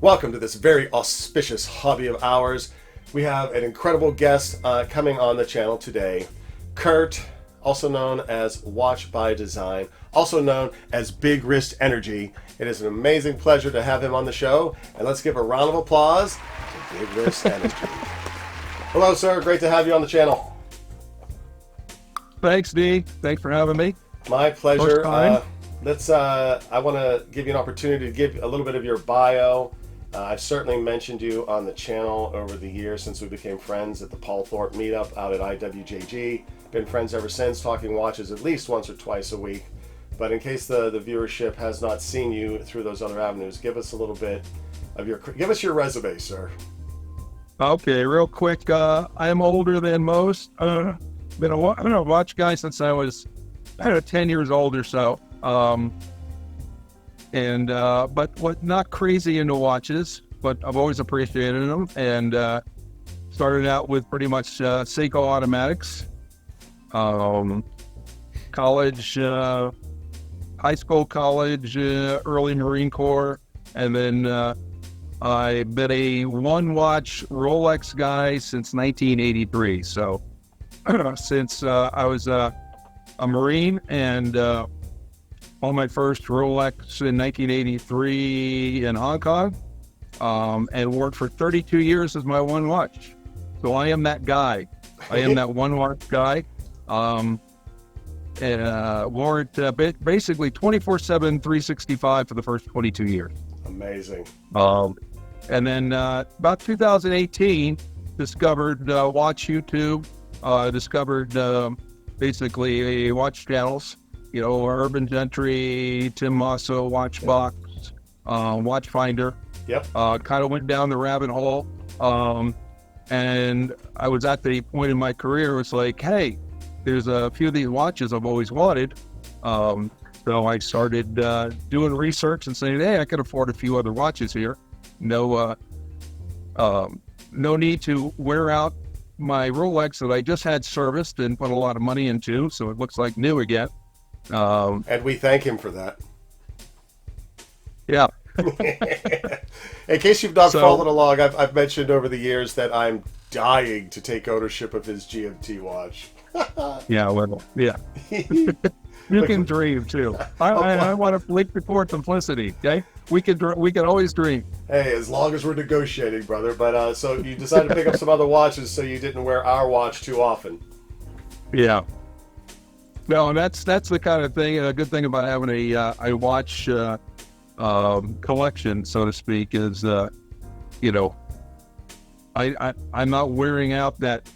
Welcome to this very auspicious hobby of ours. We have an incredible guest coming on the channel today. Curt, also known as Watch by Design, also known as Big Wrist Energy. It is an amazing pleasure to have him on the show, and let's give a round of applause to Big Wrist Energy. Hello, sir. Great to have you on the channel. Thanks, Dee. Thanks for having me. My pleasure. I want to give you an opportunity to give a little bit of your bio. I've certainly mentioned you on the channel over the years since we became friends at the Paul Thorpe meetup out at IWJG. Been friends ever since, talking watches at least once or twice a week. But in case the viewership has not seen you through those other avenues, give us a little bit of give us your resume, sir. Okay, real quick. I am older than most. Been a watch guy since I was 10 years old or so. But not crazy into watches, but I've always appreciated them, and started out with pretty much Seiko automatics, college, high school, college, early Marine Corps, and then I've been a one-watch Rolex guy since 1983. So since I was a Marine, and on my first Rolex in 1983 in Hong Kong, and worked for 32 years as my one watch. So I am that guy. I am that one watch guy. Wore it basically 24/7, 365 for the first 22 years. Amazing. And then about 2018, discovered Watch YouTube, discovered basically watch channels. You know, Urban Gentry, Tim Mosso, Watchbox, Watchfinder. Yep. Kind of went down the rabbit hole. And I was at the point in my career, it was like, hey, there's a few of these watches I've always wanted. So I started doing research and saying, hey, I could afford a few other watches here. No need to wear out my Rolex that I just had serviced and put a lot of money into, so it looks like new again. And we thank him for that. Yeah. In case you've not followed along, I've mentioned over the years that I'm dying to take ownership of his GMT watch. Yeah, well, yeah. You can dream too. I want to link before simplicity. Okay, we can always dream. Hey, as long as we're negotiating, brother. But so you decided to pick up some other watches, so you didn't wear our watch too often. Yeah. No, and that's the kind of thing. A good thing about having a watch collection, so to speak, is I'm not wearing out that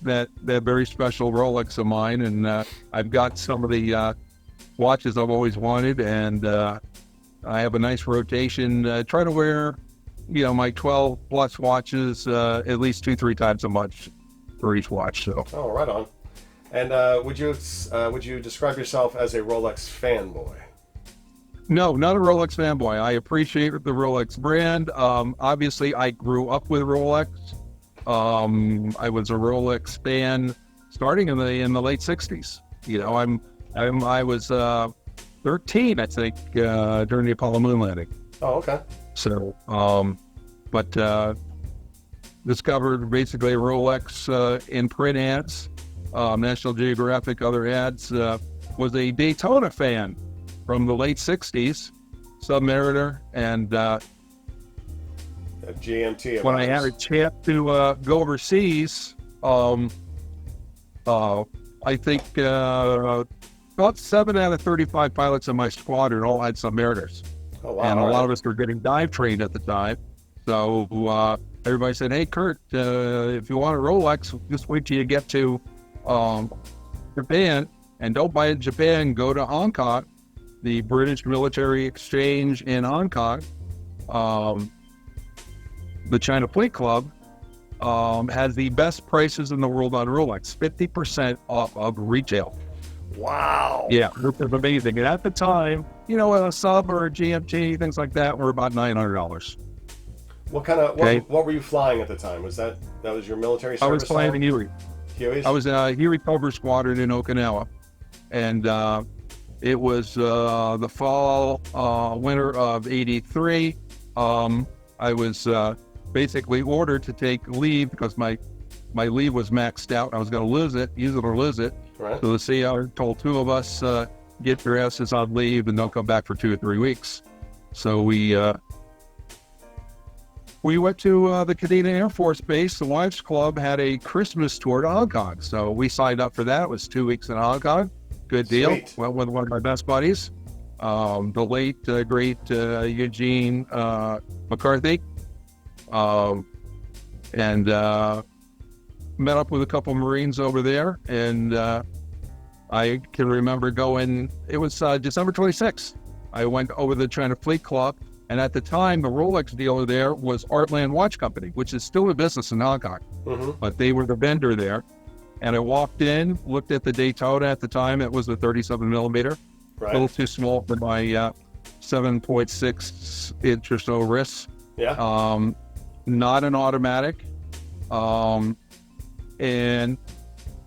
very special Rolex of mine, and I've got some of the watches I've always wanted, and I have a nice rotation. Try to wear, my 12 plus watches at least 2-3 times a month for each watch. So. Oh, right on. And would you describe yourself as a Rolex fanboy? No, not a Rolex fanboy. I appreciate the Rolex brand. Obviously, I grew up with Rolex. I was a Rolex fan starting in the late '60s. I was 13, I think, during the Apollo moon landing. Oh, okay. So, discovered basically Rolex in print ads. National Geographic, other ads, was a Daytona fan from the late 60s, Submariner, and GMT. When I had a chance to go overseas, I think about 7 out of 35 pilots in my squadron all had Submariners. Oh, wow. And a lot of us were getting dive trained at the time. So everybody said, hey, Curt, if you want a Rolex, just wait till you get to Japan, and don't buy it in Japan, go to Hong Kong, the British Military Exchange in Hong Kong. The China Fleet Club has the best prices in the world on Rolex, 50% off of retail. Wow. Yeah, it's amazing. And at the time, a sub or a GMT, things like that, were about $900. What kind of, what were you flying at the time? Was that was your military service? I was flying the Huey. Hueys? I was Huey Cobra Squadron in Okinawa, and it was the fall, winter of '83. I I was basically ordered to take leave because my leave was maxed out. I was going to use it or lose it. Right. So the CEO told two of us, get your asses on leave and don't come back for 2 or 3 weeks. So we went to the Kadena Air Force Base. The Wives Club had a Christmas tour to Hong Kong. So we signed up for that. It was 2 weeks in Hong Kong. Good deal. Sweet. Went with one of my best buddies, the late, great Eugene McCarthy. And met up with a couple Marines over there. And I can remember going, it was December 26th. I went over to the China Fleet Club. And at the time, the Rolex dealer there was Artland Watch Company, which is still in business in Hong Kong. Mm-hmm. But they were the vendor there. And I walked in, looked at the Daytona at the time. It was a 37 millimeter, Right. a little too small for my 7.6 inch or so wrists. Yeah. Not an automatic. And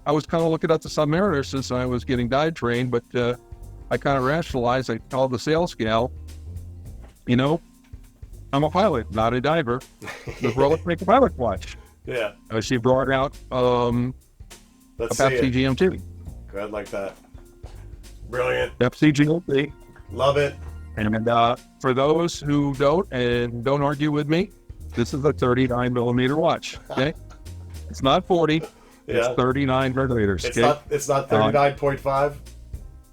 I was kind of looking at the Submariner since I was getting dive trained, but I kind of rationalized. I called the sales gal, I'm a pilot, not a diver. Does Rolex make a pilot watch? Yeah. She brought out Let's a see Pepsi it. GMT. Good, like that. Brilliant. Pepsi GMT. Love it. And for those who don't argue with me, this is a 39 millimeter watch. Okay, it's not 40. Yeah. It's 39 millimeters. It's Okay? not 39.5.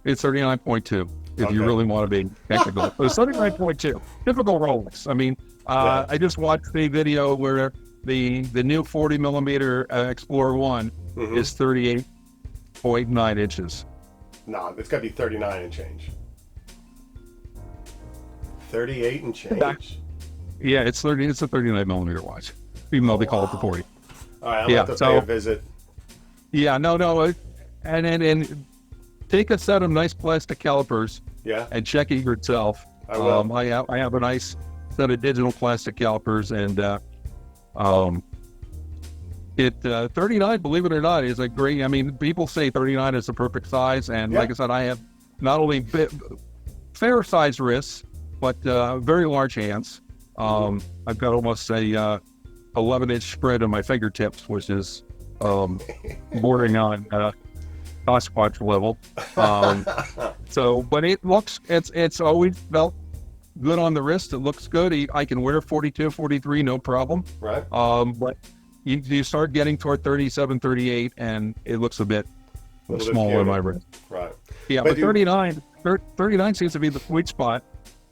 It's 39.2. If Okay. you really want to be technical, but it's 39.2. Typical Rolex. I mean, Yeah. I just watched the video where the new 40 millimeter Explorer One Mhm. is 38.9 inches. No, it's got to be 39 and change. 38 and change. Yeah, it's a 39 millimeter watch, even though they call it the 40. All right, I'm Yeah, going to have to pay a visit. Yeah, no, and take a set of nice plastic calipers Yeah, and check it yourself. I will. I have a nice set of digital plastic calipers, and 39, believe it or not, is a great. I mean, people say 39 is the perfect size, and Yeah. like I said, I have not only fair size wrists, but very large hands. I've got almost a 11-inch spread on my fingertips, which is bordering on Sasquatch level. But it's always felt good on the wrist. It looks good. I can wear 42, 43, no problem. Right. But you start getting toward 37, 38, and it looks a bit Little bit smaller on my puny. wrist. Right. Yeah, but 39 seems to be the sweet spot.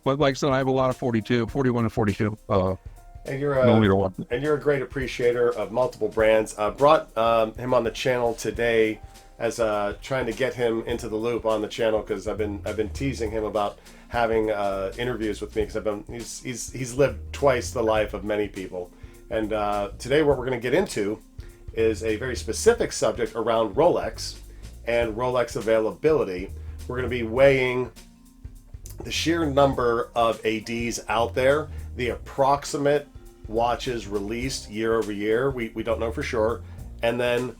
But like I said, I have a lot of 42, 41 and 42 And millimeter one. you're a great appreciator of multiple brands. Brought him on the channel today as trying to get him into the loop on the channel, because I've been teasing him about having interviews with me, because he's lived twice the life of many people. And today what we're going to get into is a very specific subject around Rolex and Rolex availability. We're going to be weighing the sheer number of ADs out there, the approximate watches released year over year. We don't know for sure. And then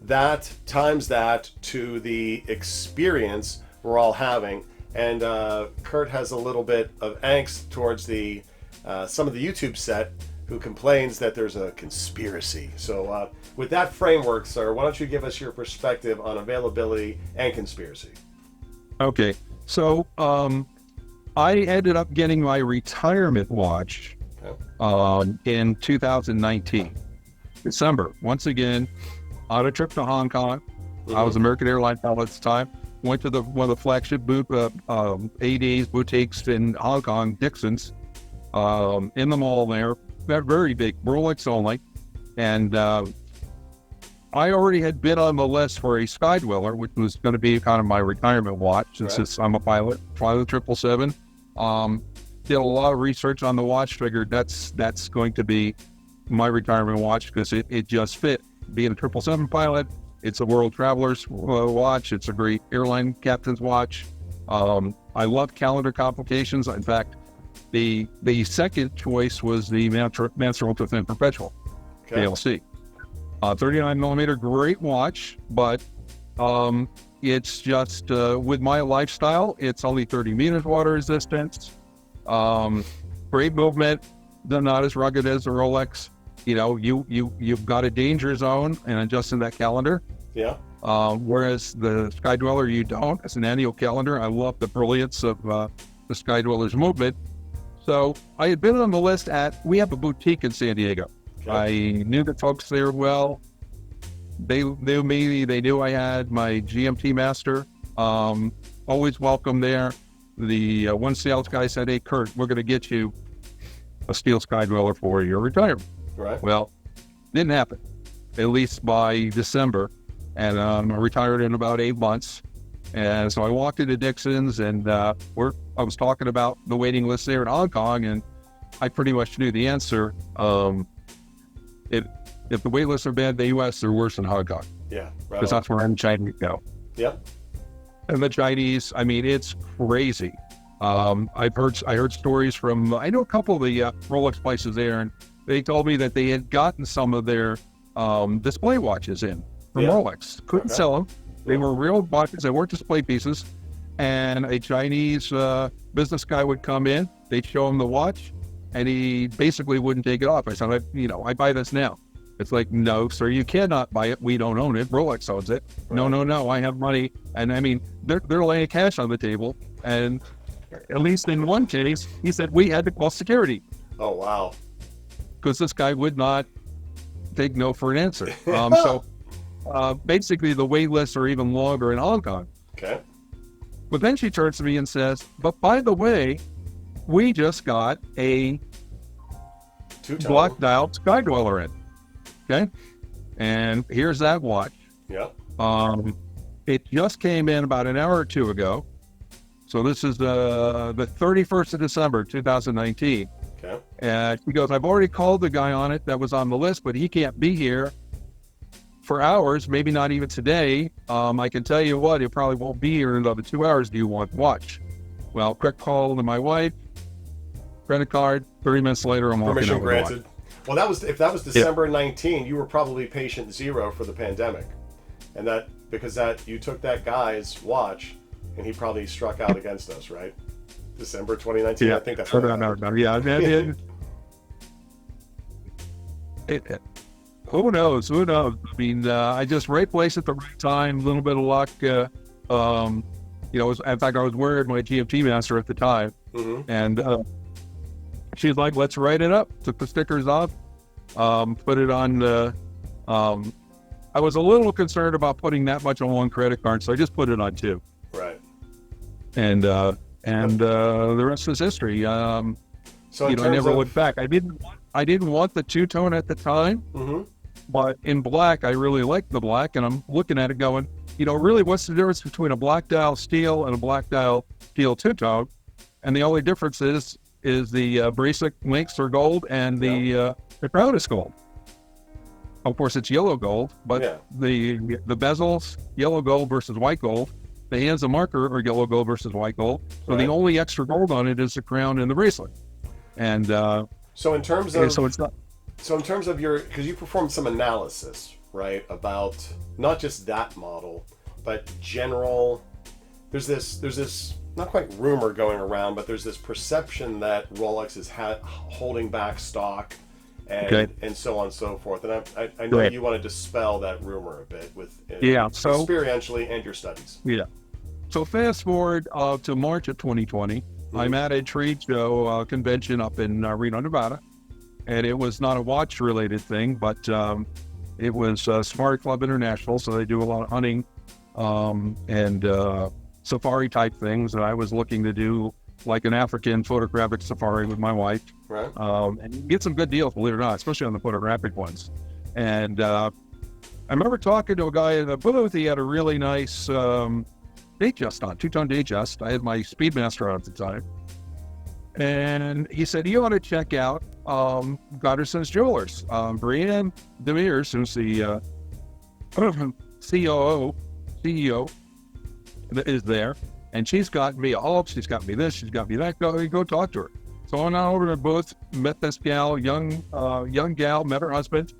that times that to the experience we're all having. And Curt has a little bit of angst towards the some of the YouTube set, who complains that there's a conspiracy. So with that framework, sir, why don't you give us your perspective on availability and conspiracy? Okay, so I ended up getting my retirement watch in 2019, December. Once again, on a trip to Hong Kong. I was American Airlines pilot at the time. Went to one of the flagship ADs boutiques in Hong Kong, Dixon's, in the mall there. Very big, Rolex only. And I already had been on the list for a Skydweller, which was going to be kind of my retirement watch, since I'm a pilot, fly the 777. Did a lot of research on the watch, figured that's going to be my retirement watch, because it just fit. Being a 777 pilot, it's a world traveler's watch. It's a great airline captain's watch. I love calendar complications. In fact, the second choice was the Master Ultra Thin Perpetual, ALC. 39 millimeter, great watch, but it's just with my lifestyle, it's only 30 meters water resistance. Great movement. they're not as rugged as a Rolex. You know, you've got a danger zone and adjusting that calendar. Yeah. Whereas the Sky Dweller, you don't. It's an annual calendar. I love the brilliance of the Sky Dweller's movement. So I had been on the list we have a boutique in San Diego. Okay. I knew the folks there well. They knew me. They knew I had my GMT master. Always welcome there. The one sales guy said, "Hey, Curt, we're going to get you a steel Sky Dweller for your retirement." Right. Well, didn't happen, at least by December. And I retired in about 8 months. And so I walked into Dixon's, and I was talking about the waiting list there in Hong Kong, and I pretty much knew the answer. If the wait lists are bad in the U.S., they're worse in Hong Kong. Yeah. Because that's where the Chinese go. Yep. And the Chinese, I mean, it's crazy. I heard stories from, I know a couple of the Rolex places there, and they told me that they had gotten some of their display watches in from Rolex. Couldn't sell them. They were real watches. They weren't display pieces. And a Chinese business guy would come in. They'd show him the watch, and he basically wouldn't take it off. I said, I buy this now. It's like, no, sir, you cannot buy it. We don't own it. Rolex owns it. Right. No, I have money. And I mean, they're laying cash on the table. And at least in one case, he said, we had to call security. Oh, wow. Because this guy would not take no for an answer. So basically the wait lists are even longer in Hong Kong. Okay. But then she turns to me and says, but by the way, we just got a black dial Sky Dweller in. Okay. And here's that watch. Yeah. It just came in about an hour or two ago. So this is the 31st of December, 2019. Okay. And she goes, I've already called the guy on it that was on the list, but he can't be here for hours, maybe not even today. I can tell you what, he probably won't be here in another 2 hours. Do you want the watch? Well, quick call to my wife, credit card, 30 minutes later, I'm walking permission out granted. With the watch. Well, if that was December 19, you were probably patient zero for the pandemic. And because you took that guy's watch and he probably struck out against us, right? December 2019, yeah. I think that's right. No. Yeah, who knows? I mean, I just right place at the right time, a little bit of luck. In fact, I was wearing my GMT master at the time, and she's like, let's write it up. Took the stickers off, put it on. I was a little concerned about putting that much on one credit card, so I just put it on two. Right. And the rest is history. So I never looked back. I didn't want the two-tone at the time, but in black, I really liked the black, and I'm looking at it going, really, what's the difference between a black dial steel and a black dial steel two-tone? And the only difference is the bracelet links are gold and the crown is gold. Of course, it's yellow gold, but the bezels, yellow gold versus white gold. The hands and marker are yellow gold versus white gold. So the only extra gold on it is the crown and the bracelet. And so in terms of your, because you performed some analysis, right, about not just that model, but general. There's this not quite rumor going around, but there's this perception that Rolex is holding back stock. And so on and so forth. And I know you want to dispel that rumor a bit with experientially and your studies. Yeah. So fast forward to March of 2020, I'm at a trade show convention up in Reno, Nevada. And it was not a watch-related thing, but it was Safari Club International, so they do a lot of hunting and safari-type things. And I was looking to do like an African photographic safari with my wife. Right. And get some good deals, believe it or not, especially on the photographic ones. And I remember talking to a guy in the booth. He had a really nice Datejust on, two-tone Datejust. I had my Speedmaster on at the time. And he said, you ought to check out Gotterson's Jewelers. Brianne Demers, who's the CEO, is there. And she's got me she's got me this, she's got me that. Go talk to her. So I went on over to the booth, met this gal, young gal, met her husband.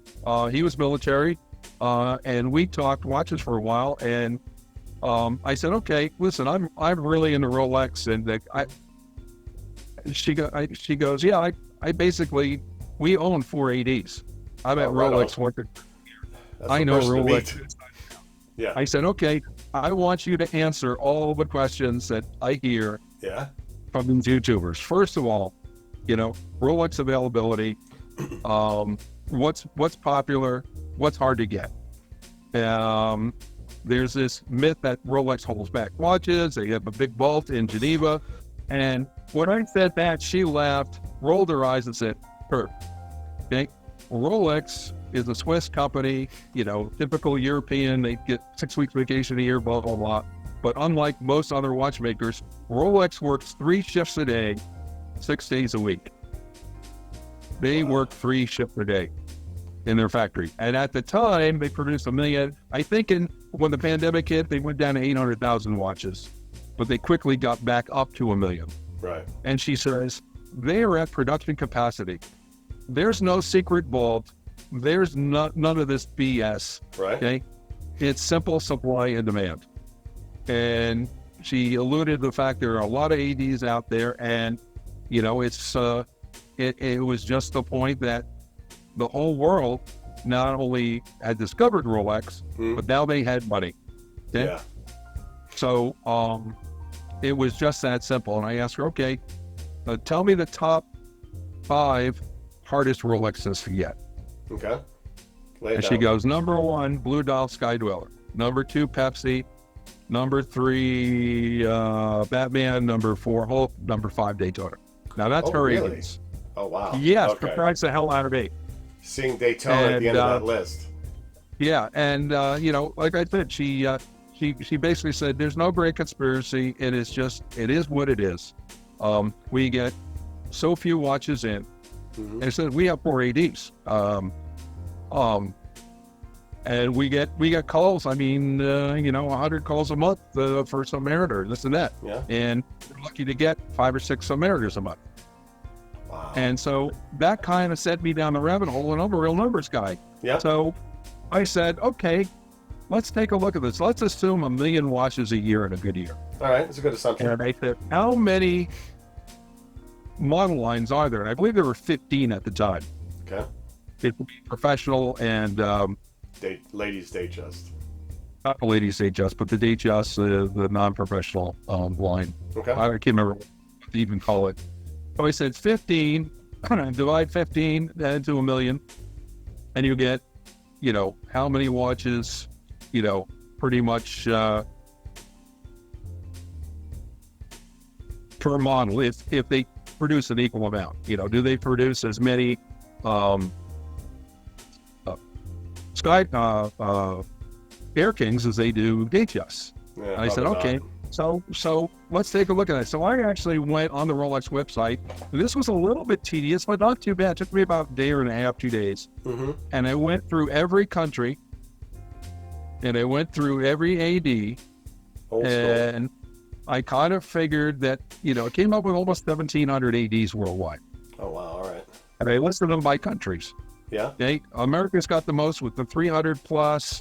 He was military, and we talked watches for a while. And I said, okay, listen, I'm really into Rolex, and she goes, yeah, we own 4 ADs. I'm at Rolex working. I know Rolex. Yeah. I said, okay, I want you to answer all the questions that I hear from these YouTubers. First of all, Rolex availability, what's popular, what's hard to get. There's this myth that Rolex holds back watches. They have a big vault in Geneva. And when I said that, she laughed, rolled her eyes and said, Curt, okay, Rolex is a Swiss company, typical European, they get 6 weeks vacation a year, blah, blah, blah. But unlike most other watchmakers, Rolex works 3 shifts a day, 6 days a week. They work 3 shifts a day in their factory. And at the time, they produced 1 million. I think when the pandemic hit, they went down to 800,000 watches, but they quickly got back up to 1 million. Right. And she says, they are at production capacity. There's no secret vault. There's none of this BS. Right. Okay. It's simple supply and demand. And she alluded to the fact there are a lot of ADs out there, and it's it was just the point that the whole world not only had discovered Rolex, but now they had money. Okay? Yeah. So it was just that simple. And I asked her, okay, tell me the top 5 hardest Rolexes to get. Okay. And she goes, number 1, Blue Dial Sky Dweller. Number 2, Pepsi. Number 3, Batman. Number 4, Hulk. Number 5, Daytona. Now that's her really? ratings. Oh, wow. Yes, okay. surprised the hell out of me. Seeing Daytona at the end of that list. Yeah, and like I said, she basically said there's no great conspiracy. It is what it is. We get so few watches in, and it says we have 4 ADs. And we get calls. I mean, 100 calls a month for some Meritor, this and that. Yeah. And we're lucky to get 5 or 6 some Meritors a month. Wow. And so that kind of set me down the rabbit hole, and I'm a real numbers guy. Yeah. So I said, okay, let's take a look at this. Let's assume 1 million watches a year in a good year. All right, that's a good assumption. And I said, how many model lines are there? And I believe there were 15 at the time. Okay. It would be professional and ladies Datejust. not the ladies Datejust, but the Datejust, the non-professional line. Okay. I can't remember what to even call it. So I said 15, divide 15 into 1 million, and you get, how many watches, pretty much per model, if they produce an equal amount. Do they produce as many Air Kings as they do Datejusts? Yeah, And I said, okay. So let's take a look at it. So I actually went on the Rolex website. This was a little bit tedious, but not too bad. It took me about a day and a half, 2 days. Mm-hmm. And I went through every country, and I went through every AD, and I kind of figured that, it came up with almost 1,700 ADs worldwide. Oh, wow. All right. And I listed them by countries. Yeah. Okay. America's got the most with the 300 plus.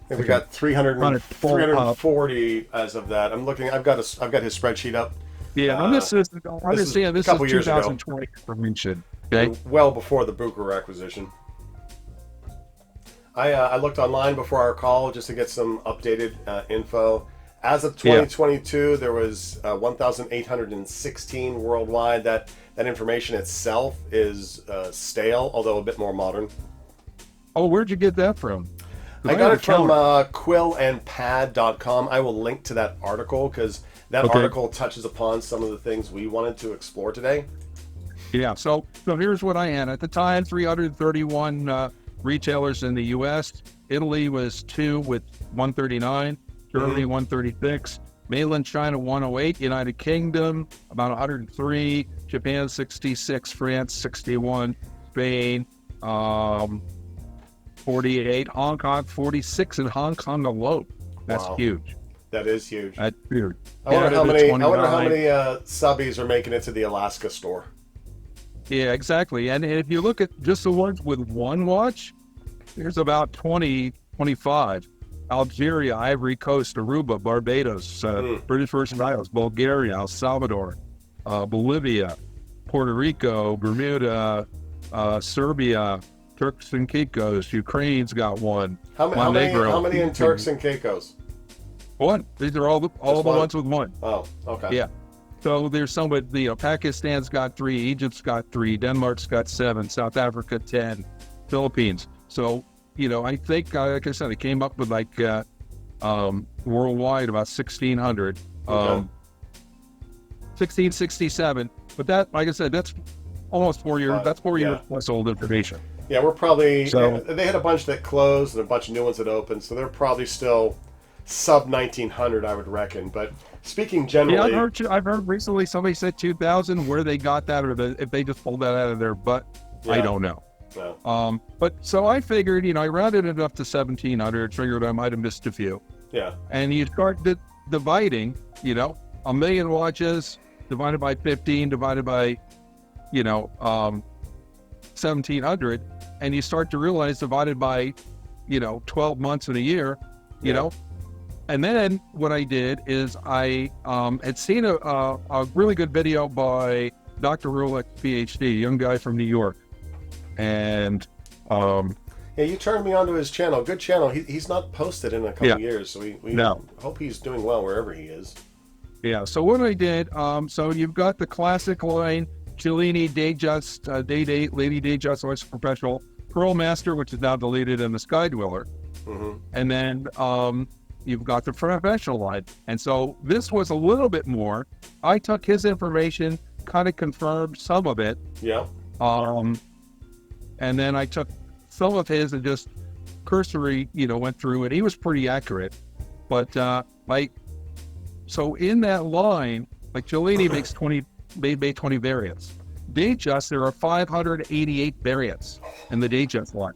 I think we got 340 as of that. I'm looking. I've got his spreadsheet up. Yeah, this is 2020 information. Okay. Well before the Bucher acquisition. I looked online before our call just to get some updated info. As of 2022, there was 1,816 worldwide. That information itself is stale, although a bit more modern. Oh, where'd you get that from? I got it from quillandpad.com. I will link to that article because that article touches upon some of the things we wanted to explore today. Yeah, so here's what I had. At the time, 331 retailers in the U.S. Italy was 2 with 139. Germany 136. Mainland China 108. United Kingdom about 103. Japan 66. France 61. Spain 48, Hong Kong 46 in Hong Kong alone. That's huge. That is huge. That's huge. I wonder how many subbies are making it to the Alaska store. Yeah, exactly. And if you look at just the ones with one watch, there's about 20, 25. Algeria, Ivory Coast, Aruba, Barbados, British Virgin Islands, Bulgaria, El Salvador, Bolivia, Puerto Rico, Bermuda, Serbia, Turks and Caicos, Ukraine's got one. How many in Turks and Caicos? One. These are all the ones with one. Oh, okay. Yeah. So there's some with, Pakistan's got 3, Egypt's got 3, Denmark's got 7, South Africa 10, Philippines. So, I think, like I said, it came up with like worldwide about 1,600, 1,667. But that, like I said, that's almost 4 years. That's 4 years plus old information. Yeah, we're probably. They had a bunch that closed and a bunch of new ones that opened, so they're probably still sub 1,900, I would reckon. But speaking generally, yeah, I've heard recently somebody said 2,000. Where they got that, or if they just pulled that out of their butt, I don't know. No. But so I figured, I rounded it up to 1,700. Figured I might have missed a few. Yeah. And you start dividing, 1 million watches divided by 15 divided by, 1,700, and you start to realize divided by, 12 months in a year, you know. And then what I did is I had seen a really good video by Dr. Rolex, PhD, young guy from New York. And yeah, you turned me onto his channel. Good channel. He's not posted in a couple years, so we hope he's doing well wherever he is. Yeah. So what I did, so you've got the classic line, Cellini, Datejust, Day-Date, Lady Datejust, Oyster Professional, Pearl Master, which is now deleted, and the Sky Dweller. Mm-hmm. And then you've got the professional line. And so this was a little bit more. I took his information, kind of confirmed some of it. Yeah. And then I took some of his and just cursory, went through it. He was pretty accurate. But so in that line, like Cellini makes 20 variants. Datejust, there are 588 variants in the Datejust line.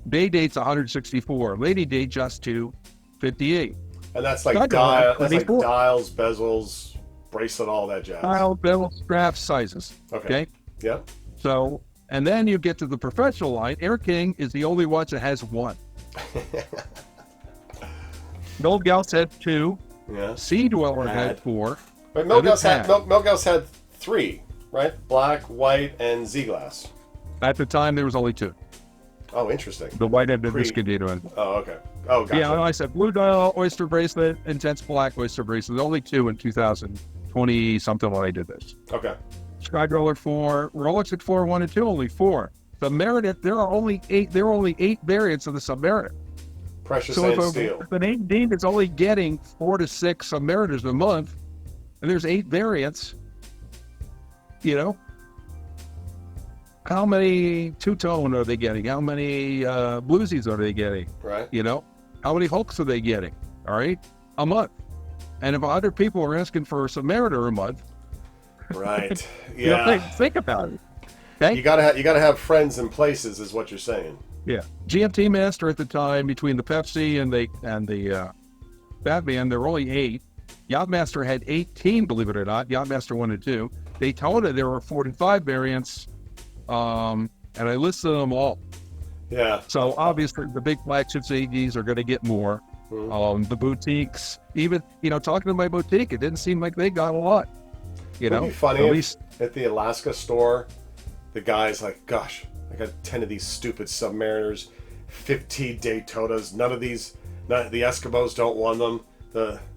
Day-Date's 164. Lady Datejust 258. And that's like dials, bezels, bracelet, all that jazz. Dial, bezel, straps, sizes. Okay. Yeah. So, and then you get to the professional line. Air King is the only watch that has one. Gold Gauss had 2. Yeah. Sea Dweller had 4. But Milgauss had 3, right? Black, white, and Z-Glass. At the time, there was only 2. Oh, interesting. The white had been discontinued. Oh, okay. Oh, gotcha. Yeah, I said blue dial, oyster bracelet, intense black oyster bracelet. Only 2 in 2020 something when I did this. Okay. Sky Dweller 4, Rolex at 4, 1 and 2, only 4. Submariner, there are only 8. There are only 8 variants of the Submariner. Precious and steel. If an dean is only getting 4 to 6 Submariners a month, and there's 8 variants, how many two-tone are they getting? How many bluesies are they getting? Right. How many Hulks are they getting? All right, a month. And if 100 people are asking for a Submariner a month, right? Yeah. Think about it. Okay? You gotta have friends and places, is what you're saying. Yeah. GMT Master at the time, between the Pepsi and the Batman, there were only 8. Yachtmaster had 18, believe it or not. Yachtmaster 1 and 2. Daytona, there were 45 variants, and I listed them all. Yeah. So obviously, the big flagships, AGs, are going to get more. Mm-hmm. The boutiques, even talking to my boutique, it didn't seem like they got a lot. It'd be funny at the Alaska store, the guy's like, "Gosh, I got 10 of these stupid Submariners, 15 Daytonas. None of the Eskimos don't want them.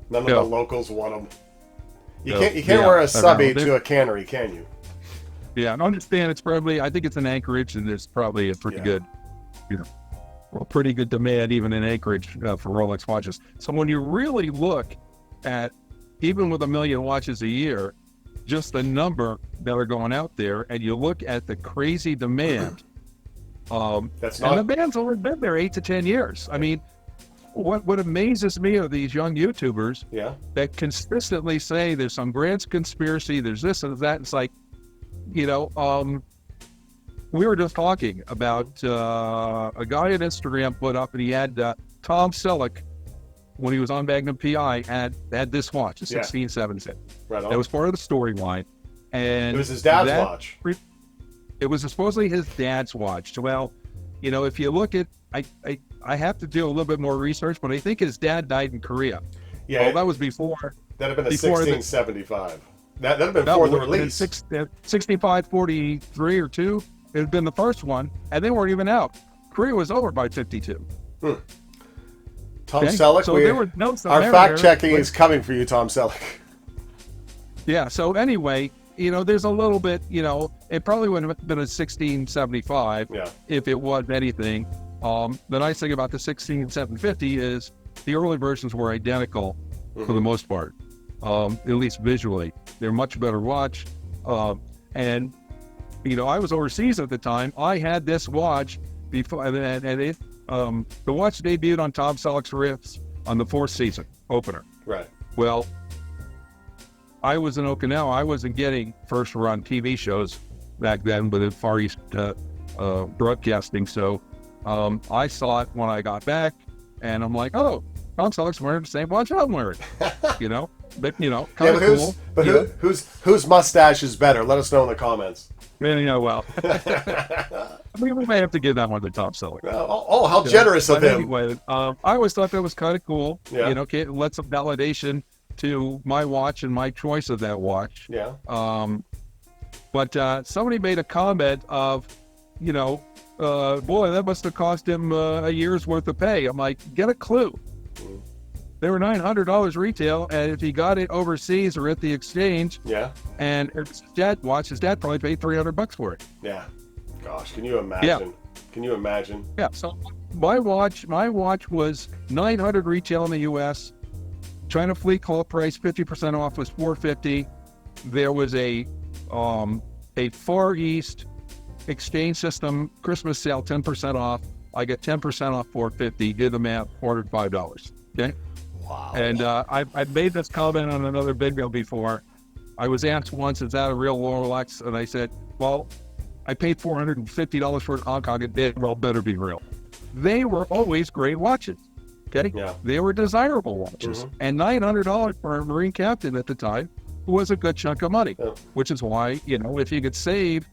None of the locals want them. You can't wear a subby to a cannery, can you?" Yeah, and understand it's probably, I think it's in Anchorage, and there's probably a pretty good, pretty good demand even in Anchorage for Rolex watches. So when you really look at, even with 1 million watches a year, just the number that are going out there, and you look at the crazy demand, and the band's only been there 8 to 10 years. I mean, what amazes me are these young YouTubers that consistently say there's some grand conspiracy, there's this and that. It's like, we were just talking about a guy on Instagram put up, and he had Tom Selleck, when he was on Magnum PI, had this watch, a 1670. Right on. That was part of the storyline. And it was his dad's watch. It was supposedly his dad's watch. Well, if you look at, I have to do a little bit more research, but I think his dad died in Korea. Yeah. Well, that was before. That'd have been a 1675. That'd have been No, for it the would have been release. 65-43 or 2. It had been the first one, and they weren't even out. Korea was over by 52. Tom Okay? Selleck, So there were notes our there, fact checking but- is coming for you, Tom Selleck. Yeah, so anyway, there's a little bit, it probably would have been a 1675 Yeah. if it was anything. The nice thing about the 16750 is the early versions were identical for the most part, at least visually. They're much better watch. And, I was overseas at the time. I had this watch before, and it, the watch debuted on Tom Selleck's riffs on the 4th season opener. Right. Well, I was in Okinawa. I wasn't getting first run TV shows back then with the Far East broadcasting. So I saw it when I got back, and I'm like, oh, Tom Selleck's wearing the same watch I'm wearing. But kind of cool. But whose mustache is better? Let us know in the comments. Well, we may have to give that one to Tom Selleck. Oh, how generous of But him. anyway, I always thought that was kind of cool. Yeah. Let some validation to my watch and my choice of that watch. Yeah. But somebody made a comment of, boy, that must have cost him a year's worth of pay. I'm like, get a clue. They were $900 retail, and if he got it overseas or at the exchange, Yeah. and his dad probably paid $300 for it. Yeah. Gosh, can you imagine? Yeah. Can you imagine? Yeah. So my watch was $900 retail in the U.S. China Fleet Club price 50% off was $450. There was a Far East exchange system Christmas sale 10% off. I get 10% off $450. Did the math, $405. Okay. Wow. And I made this comment on another video before. I was asked once, is that a real Rolex? And I said, well, I paid $450 for it in Hong Kong. It did, well, better be real. They were always great watches. Okay? Yeah. They were desirable watches. And $900 for a Marine captain at the time was a good chunk of money, which is why, if you could save,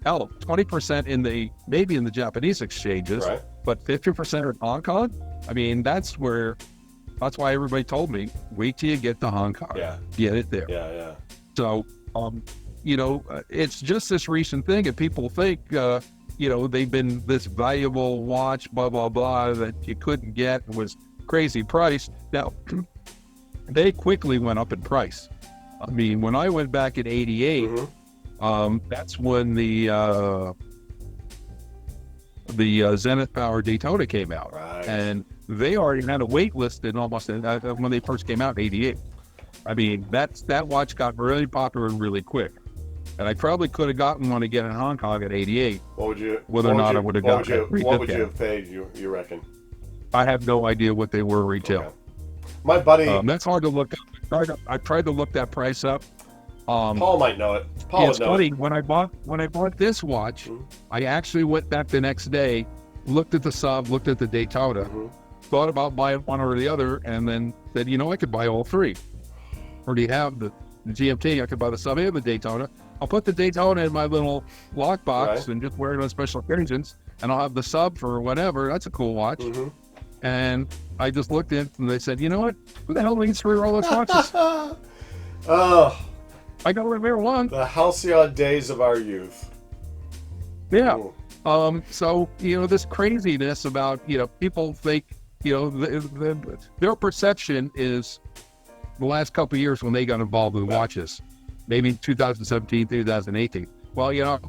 20% maybe in the Japanese exchanges, Right. but 50% in Hong Kong, I mean, that's why everybody told me, wait till you get to Hong Kong. Yeah. Get it there. Yeah. So, it's just this recent thing, and people think, they've been this valuable watch, blah, blah, blah, that you couldn't get. It was crazy price. Now, they quickly went up in price. I mean, when I went back in 88, that's when the Zenith Power Daytona came out. Right. And they already had a wait list when they first came out in 88. I mean, that watch got really popular really quick. And I probably could have gotten one again in Hong Kong at 88. What would you? Whether or not I would have gotten it. What would you have paid? You reckon? I have no idea what they were retail. Okay. My buddy That's hard to look up. I tried to look that price up. Paul might know it. Paul It's would know funny, it. when I bought this watch, I actually went back the next day, looked at the sub, looked at the Daytona, thought about buying one or the other, and then said, I could buy all three. Or do you have the GMT? I could buy the sub and the Daytona. I'll put the Daytona in my little lockbox Right. and just wear it on special occasions, and I'll have the sub for whatever. That's a cool watch. And I just looked at it, and they said, you know what? Who the hell needs 3 Rolex watches? Oh, I got to wear one. the halcyon days of our youth. Yeah. Ooh. So, this craziness about, people think, their perception is the last couple of years when they got involved with watches, maybe 2017, 2018. Well,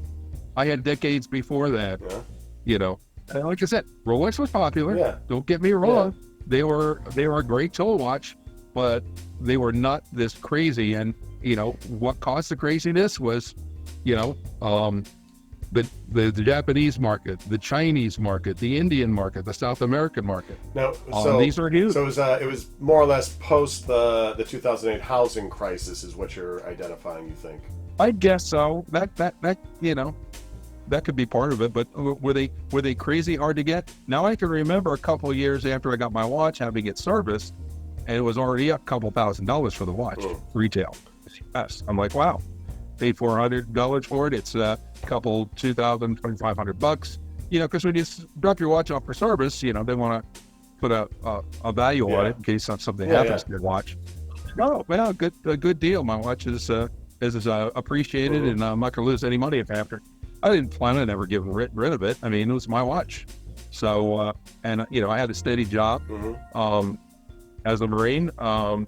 I had decades before that, and like I said, Rolex was popular. Yeah. Don't get me wrong. They were a great tool watch, but they were not this crazy. And, what caused the craziness was, the Japanese market, the Chinese market, the Indian market, the South American market. Now, so these are huge. So it was more or less post the 2008 housing crisis, is what you're identifying. You think? I guess so. That that could be part of it. But were they crazy hard to get? Now I can remember a couple of years after I got my watch having it serviced, and it was already a couple $1,000s for the watch retail. Yes, I'm like, wow. Paid $400 for it. It's a couple $2,000, $2,500. Because when you drop your watch off for service, they want to put a value on it in case something happens to your watch. Oh, well, a good deal. My watch is is appreciated, and I'm not going to lose any money after. I didn't plan on ever getting rid of it. I mean, it was my watch. So, and I had a steady job as a Marine. And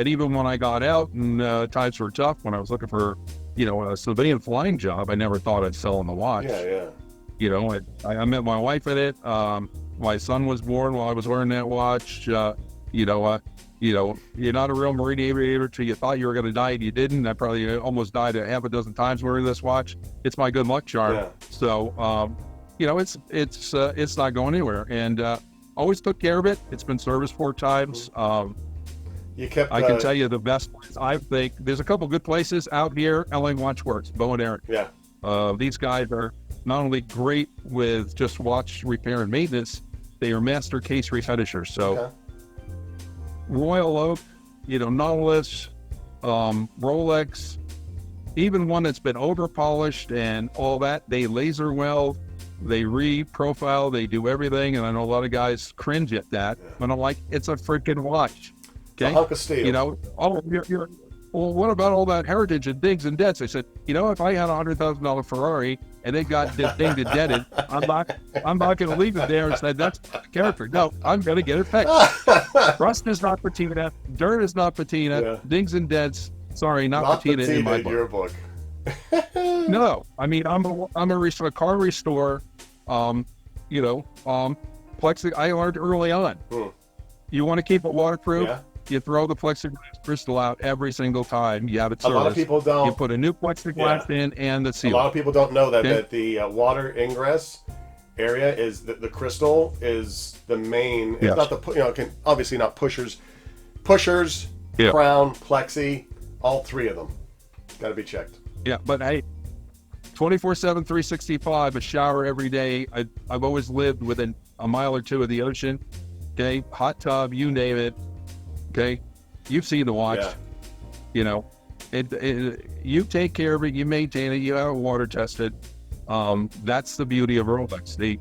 even when I got out and times were tough, when I was looking for, a civilian flying job, I never thought I'd sell on the watch. Yeah. I met my wife in it. My son was born while I was wearing that watch. You're not a real Marine aviator till you thought you were going to die and you didn't. I probably almost died a half a dozen times wearing this watch. It's my good luck charm. Yeah. So, it's not going anywhere. And always took care of it. It's been serviced 4 times. You kept. I can tell you the best place. I think there's a couple good places out here. LA Watch Works, Bo and Aaron. Yeah. These guys are not only great with just watch repair and maintenance, they are master case refinishers. So Royal Oak, Nautilus, Rolex, even one that's been over polished and all that, they laser weld, they re-profile, they do everything. And I know a lot of guys cringe at that, but I'm like, it's a freaking watch. Okay. It's a hunk of steel. Well, what about all that heritage and dings and dents? I said, if I had $100,000 Ferrari and they got dinged and dented, I'm not going to leave it there and say that's character. No, I'm going to get it fixed. Rust is not patina. Dirt is not patina. Yeah. Dings and dents. Sorry, not patina in my book. Your book. No, I mean I'm a car restore. Plexiglass. I learned early on. You want to keep it waterproof. Yeah. You throw the plexiglass crystal out every single time you have it serviced. A lot of people don't. You put a new plexiglass in and the seal. A lot of people don't know that the water ingress area is the crystal is the main. It's not the obviously not pushers, crown, plexi, all 3 of them got to be checked. Yeah, but hey, 24/7, 365, a shower every day. I've always lived within a mile or 2 of the ocean. Okay, hot tub, you name it. Okay, you've seen the watch. Yeah. You take care of it, you maintain it, you have it water tested. That's the beauty of Rolex. They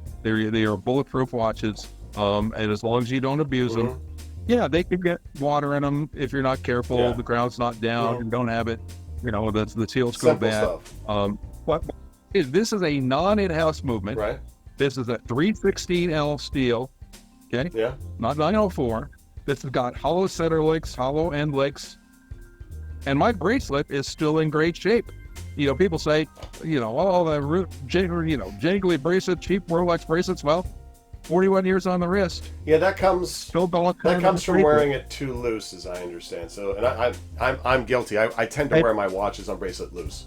are bulletproof watches, and as long as you don't abuse them, they can get water in them if you're not careful. The ground's not down, and don't have it. The seals go bad. But this is a non-in-house movement. Right. This is a 316L steel. Okay. Yeah. Not 904. This has got hollow center links, hollow end links, and my bracelet is still in great shape. People say, all the jangly bracelet, cheap Rolex bracelets. Well, 41 years on the wrist. Yeah, that comes from wearing it too loose, as I understand. So, and I'm guilty. I tend to wear my watches on bracelet loose.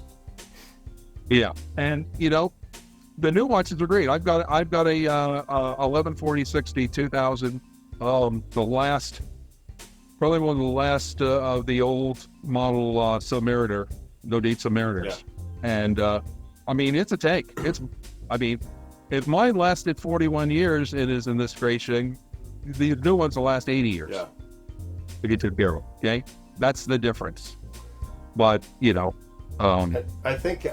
Yeah, and the new watches are great. I've got a 1140/60 2000. Probably one of the last of the old model Submariner, no date Submariners. And it's a tank. If mine lasted 41 years, it is in this creation. The new ones will last 80 years. Yeah. To get to the barrel. Okay, that's the difference. But I think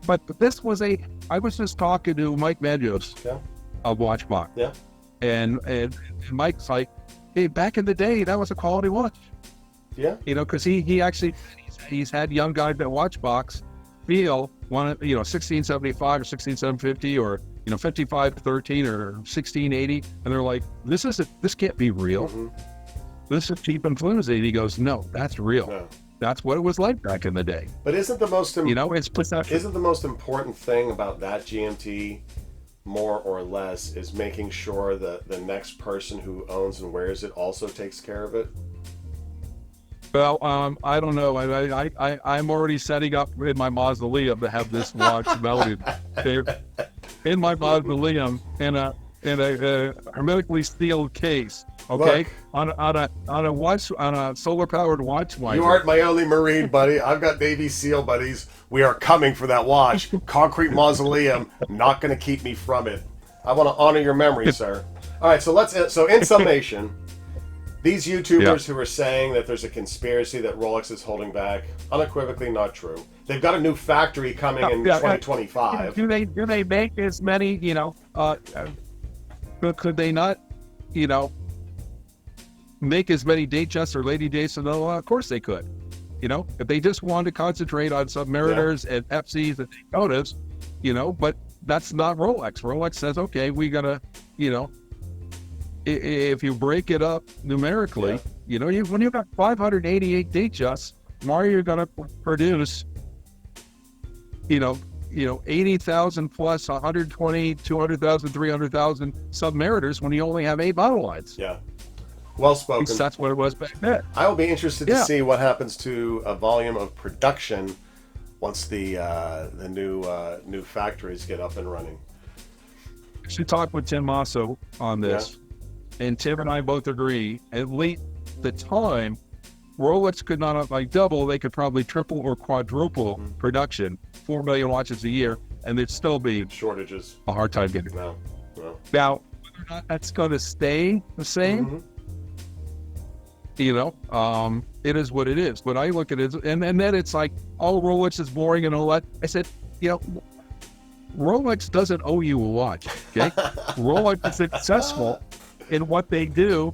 but this was I was just talking to Mike Medjos of Watchbox. Yeah. And Mike's like, hey, back in the day, that was a quality watch. Yeah. Because he actually, he's had young guys that Watchbox feel 1675 or 16750 or 5513 or 1680, and they're like, this can't be real. This is cheap and flimsy. And he goes, no, that's real. No. That's what it was like back in the day. But isn't the most isn't the most important thing about that GMT, more or less, is making sure that the next person who owns and wears it also takes care of it? Well, I don't know. I'm already setting up in my mausoleum to have this watch mounted in my mausoleum in a hermetically sealed case. Okay, look, on a solar powered watch winder. You aren't my only Marine buddy. I've got Navy SEAL buddies. We are coming for that watch. Concrete mausoleum, not going to keep me from it. I want to honor your memory, sir. All right, so in summation, these YouTubers who are saying that there's a conspiracy that Rolex is holding back, unequivocally not true. They've got a new factory coming in 2025. Do they make as many? Could they not? make as many Datejust or Lady Dates, of course they could. If they just wanted to concentrate on Submariners and FCs and Dakotas, but that's not Rolex. Rolex says, okay, we gotta, if you break it up numerically, when you've got 588 Datejusts, Mario, you're gonna produce, 80,000 plus 120, 200,000, 300,000 Submariners when you only have 8 model lines. Yeah. Well spoken. At least that's what it was back then. I will be interested to see what happens to a volume of production once the new factories get up and running. I should talk with Tim Masso on this, and Tim and I both agree. At least the time, Rolex could not double; they could probably triple or quadruple production, 4 million watches a year, and there'd still be shortages. A hard time getting. No. Now, whether or not that's going to stay the same. It is what it is. But I look at it, and then it's like, oh, Rolex is boring and all that. I said, Rolex doesn't owe you a watch, okay? Rolex is successful in what they do,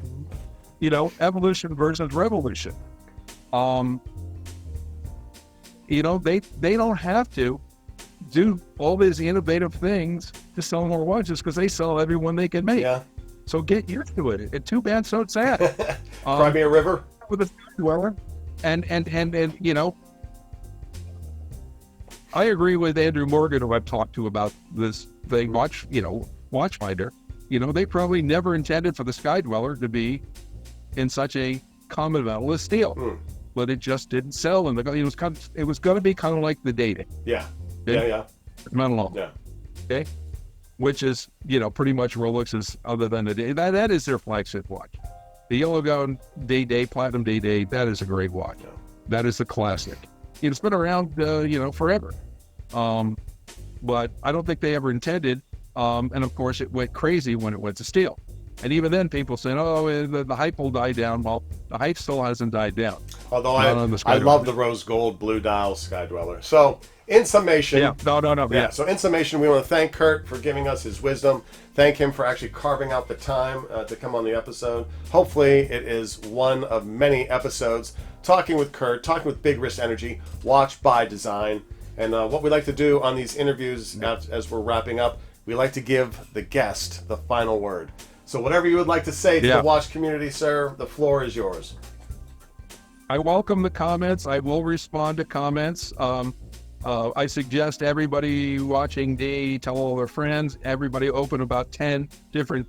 evolution versus revolution. They don't have to do all these innovative things to sell more watches because they sell every one they can make. Yeah. So get used to it. It's too bad, so sad. Cry me a river. With a dweller, and I agree with Andrew Morgan, who I've talked to about this thing. Watchfinder. They probably never intended for the Sky Dweller to be in such a common metal as steel, but it just didn't sell, and it was going to be kind of like the dating. Yeah. Okay? Yeah. Metal. Yeah. Okay. Which is, pretty much Rolex's, other than the day. That is their flagship watch. The Yellow Gown Day, Platinum Day, that is a great watch. Yeah. That is a classic. It's been around, forever. But I don't think they ever intended. And of course, it went crazy when it went to steel. And even then, people said, oh, the hype will die down. Well, the hype still hasn't died down. Although I love the rose gold blue dial Sky Dweller. So, in summation... Yeah, no. Yeah. So, in summation, we want to thank Curt for giving us his wisdom. Thank him for actually carving out the time to come on the episode. Hopefully, it is one of many episodes talking with Curt, talking with Big Wrist Energy, watch by design. And what we like to do on these interviews as we're wrapping up, we like to give the guest the final word. So whatever you would like to say to the watch community, sir, the floor is yours. I welcome the comments. I will respond to comments. I suggest everybody watching D tell all their friends. Everybody open about 10 different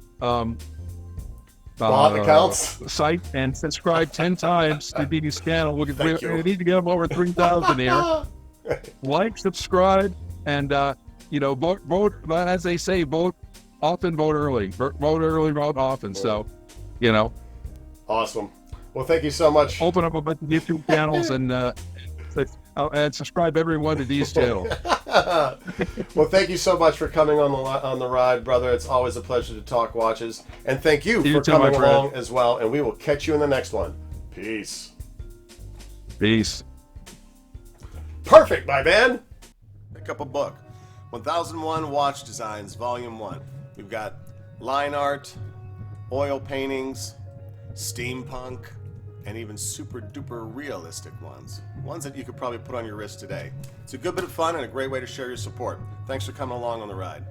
accounts site and subscribe 10 times to DD's channel. We need to get them over 3,000 here. Like, subscribe, and vote. As they say, vote often, vote early. Vote early, vote often. So, Awesome. Well, thank you so much. Open up a bunch of YouTube channels and subscribe everyone to these channels. Well, thank you so much for coming on the ride, brother. It's always a pleasure to talk watches, and thank you for coming along as well. And we will catch you in the next one. Peace. Perfect, my man. Pick up a book. 1001 Watch Designs, Volume 1. We've got line art, oil paintings, steampunk, and even super duper realistic ones. Ones that you could probably put on your wrist today. It's a good bit of fun and a great way to share your support. Thanks for coming along on the ride.